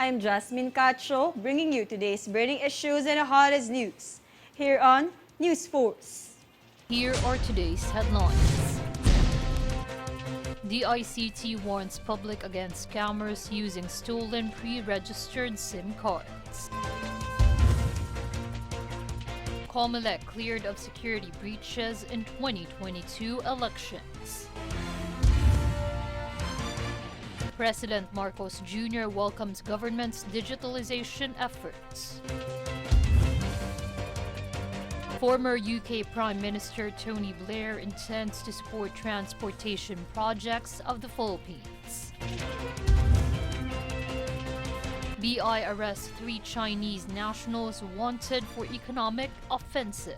I'm Jasmine Cacho, bringing you today's burning issues and the hottest news here on News Force. Here are today's headlines. The ICT warns public against scammers using stolen pre-registered SIM cards. Comelec cleared of security breaches in 2022 elections. President Marcos Jr. welcomes government's digitalization efforts. Former UK Prime Minister Tony Blair intends to support transportation projects of the Philippines. BI arrests 3 Chinese nationals wanted for economic offenses.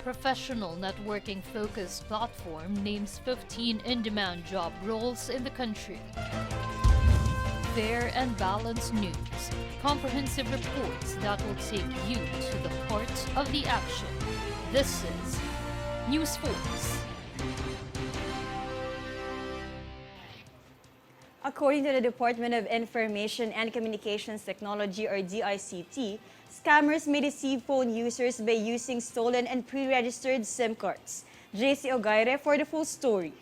Professional networking-focused platform names 15 in-demand job roles in the country. Fair and balanced news. Comprehensive reports that will take you to the heart of the action. This is News Force. According to the Department of Information and Communications Technology, or DICT, scammers may deceive phone users by using stolen and pre-registered SIM cards. JC Ogaire for the full story.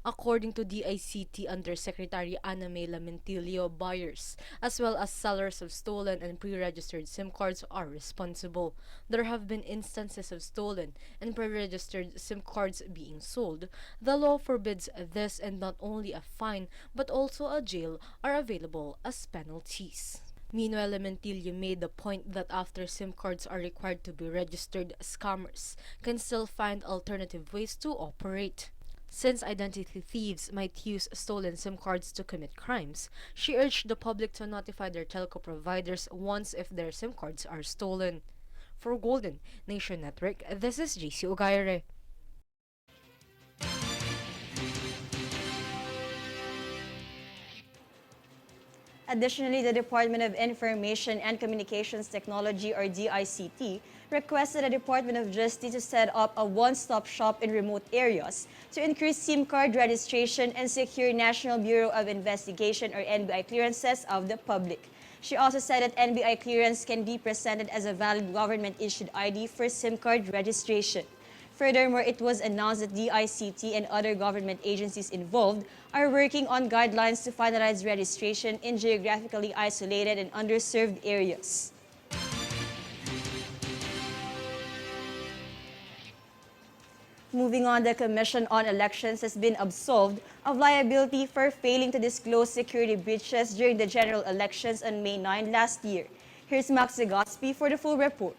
According to DICT Undersecretary Ana May Lamentilio, buyers as well as sellers of stolen and pre-registered SIM cards are responsible. There have been instances of stolen and pre-registered SIM cards being sold. The law forbids this, and not only a fine but also a jail are available as penalties. Meanwhile, Lamentilio made the point that after SIM cards are required to be registered, scammers can still find alternative ways to operate. Since identity thieves might use stolen SIM cards to commit crimes, she urged the public to notify their telco providers once if their SIM cards are stolen. For Golden Nation Network, this is JC Ogaire. Additionally, the Department of Information and Communications Technology, or DICT, requested the Department of Justice to set up a one-stop shop in remote areas to increase SIM card registration and secure National Bureau of Investigation, or NBI, clearances of the public. She also said that NBI clearance can be presented as a valid government-issued ID for SIM card registration. Furthermore, it was announced that DICT and other government agencies involved are working on guidelines to finalize registration in geographically isolated and underserved areas. Moving on, the Commission on Elections has been absolved of liability for failing to disclose security breaches during the general elections on May 9 last year. Here's Max Legazpi for the full report.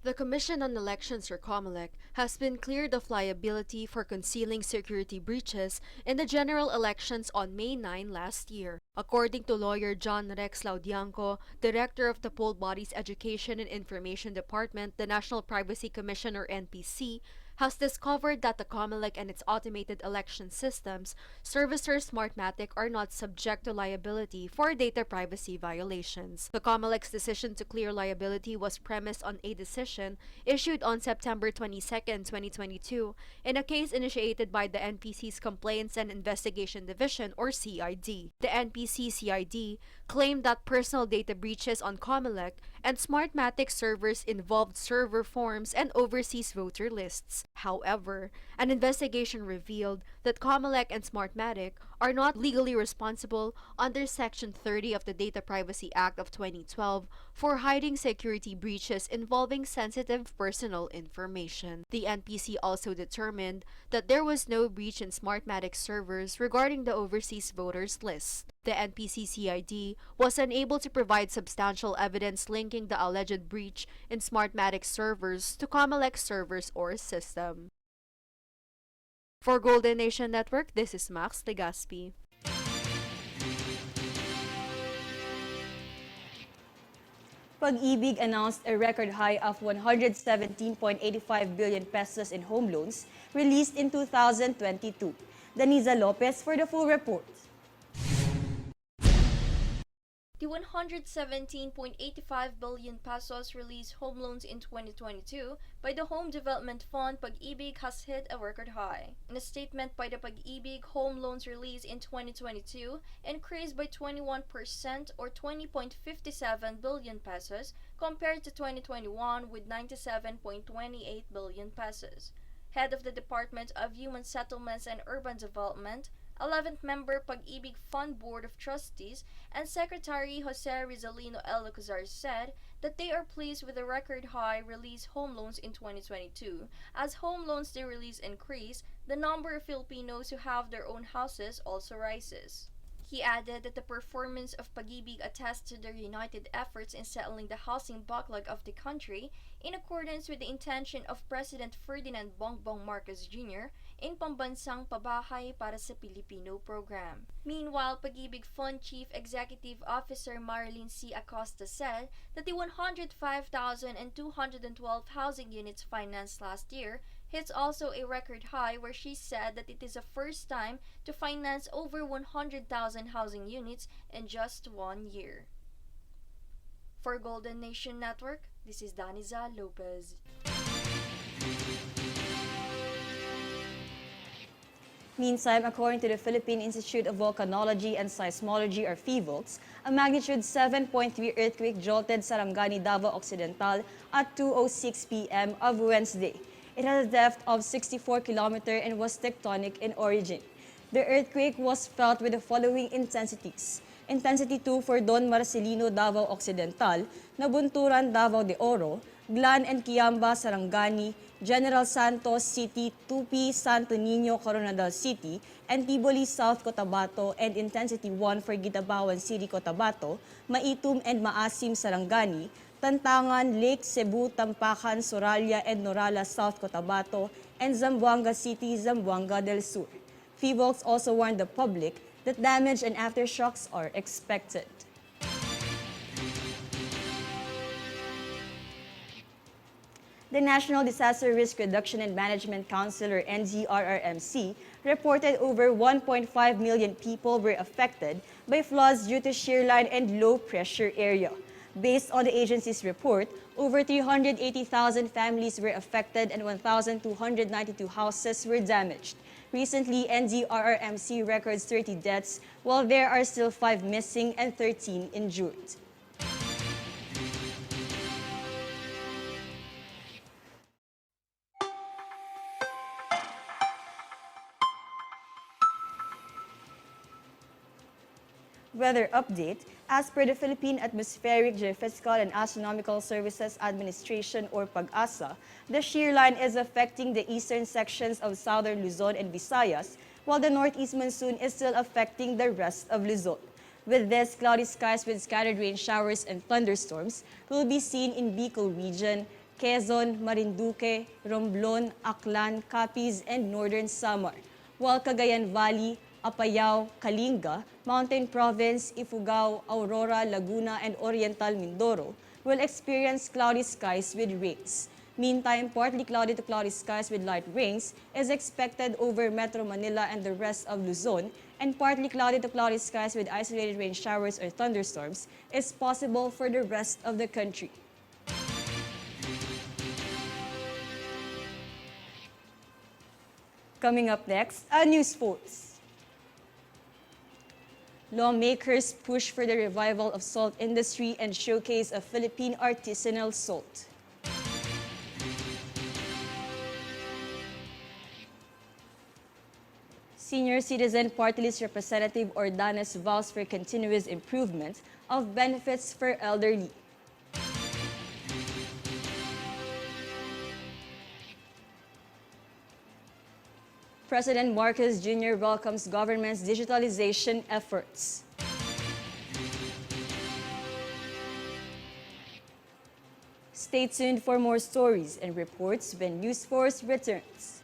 The Commission on Elections, or COMELEC, has been cleared of liability for concealing security breaches in the general elections on May 9 last year. According to lawyer John Rex Laudianco, director of the poll body's Education and Information Department, the National Privacy Commission, or NPC, has discovered that the COMELEC and its automated election systems, Servicer Smartmatic, are not subject to liability for data privacy violations. The COMELEC's decision to clear liability was premised on a decision issued on September 22, 2022, in a case initiated by the NPC's Complaints and Investigation Division, or CID. The NPC-CID claimed that personal data breaches on COMELEC and Smartmatic servers involved server forms and overseas voter lists. However, an investigation revealed that COMELEC and Smartmatic are not legally responsible under Section 30 of the Data Privacy Act of 2012 for hiding security breaches involving sensitive personal information. The NPC also determined that there was no breach in Smartmatic servers regarding the overseas voters list. The NPC-CID was unable to provide substantial evidence linking the alleged breach in Smartmatic servers to COMELEC servers or system. For Golden Nation Network, this is Max Legazpi. Pag-ibig announced a record high of 117.85 billion pesos in home loans released in 2022. Daniza Lopez for the full report. The 117.85 billion pesos released home loans in 2022 by the Home Development Fund Pag-ibig has hit a record high. In a statement by the Pag-ibig, home loans released in 2022 increased by 21% or 20.57 billion pesos compared to 2021 with 97.28 billion pesos. Head of the Department of Human Settlements and Urban Development, 11th member Pag-ibig Fund Board of Trustees, and Secretary Jose Rizalino Alcazar said that they are pleased with the record high release home loans in 2022. As home loans they release increase, the number of Filipinos who have their own houses also rises. He added that the performance of Pag-ibig attests to their united efforts in settling the housing backlog of the country in accordance with the intention of President Ferdinand Bongbong Marcos Jr. in Pambansang Pabahay para sa Pilipino program. Meanwhile, Pag-ibig Fund Chief Executive Officer Marilyn C. Acosta said that the 105,212 housing units financed last year hits also a record high, where she said that it is the first time to finance over 100,000 housing units in just 1 year. For Golden Nation Network, this is Daniza Lopez. Meantime, according to the Philippine Institute of Volcanology and Seismology, or PHIVOLCS, a magnitude 7.3 earthquake jolted Sarangani, Davao Occidental at 2:06 p.m. of Wednesday. It had a depth of 64 kilometers and was tectonic in origin. The earthquake was felt with the following intensities. Intensity 2 for Don Marcelino, Davao Occidental, Nabunturan, Davao de Oro, Glan and Kiamba, Sarangani, General Santos City, Tupi, Santo Niño, Coronadal City, and Tiboli, South Cotabato, and Intensity 1 for Gitabawan City, Cotabato, Maitum and Maasim, Sarangani, Tantangan, Lake Cebu, Tampakan, Soralla, and Norala, South Cotabato, and Zamboanga City, Zamboanga del Sur. PHIVOLCS also warned the public that damage and aftershocks are expected. The National Disaster Risk Reduction and Management Council, or NDRRMC, reported over 1.5 million people were affected by floods due to shearline and low-pressure area. Based on the agency's report, over 380,000 families were affected and 1,292 houses were damaged. Recently, NDRRMC records 30 deaths, while there are still 5 missing and 13 injured. Weather update. As per the Philippine Atmospheric, Geophysical, and Astronomical Services Administration, or PAGASA, the shear line is affecting the eastern sections of southern Luzon and Visayas, while the northeast monsoon is still affecting the rest of Luzon. With this, cloudy skies with scattered rain showers and thunderstorms will be seen in Bicol region, Quezon, Marinduque, Romblon, Aklan, Capiz, and northern Samar, while Cagayan Valley, Apayao, Kalinga, Mountain Province, Ifugao, Aurora, Laguna, and Oriental Mindoro will experience cloudy skies with rains. Meantime, partly cloudy to cloudy skies with light rains is expected over Metro Manila and the rest of Luzon, and partly cloudy to cloudy skies with isolated rain showers or thunderstorms is possible for the rest of the country. Coming up next, a news sports. Lawmakers push for the revival of salt industry and showcase of Philippine artisanal salt. Senior Citizen Party List Representative Ordanes vows for continuous improvement of benefits for elderly. President Marcos Jr. welcomes government's digitalization efforts. Stay tuned for more stories and reports when News Force returns.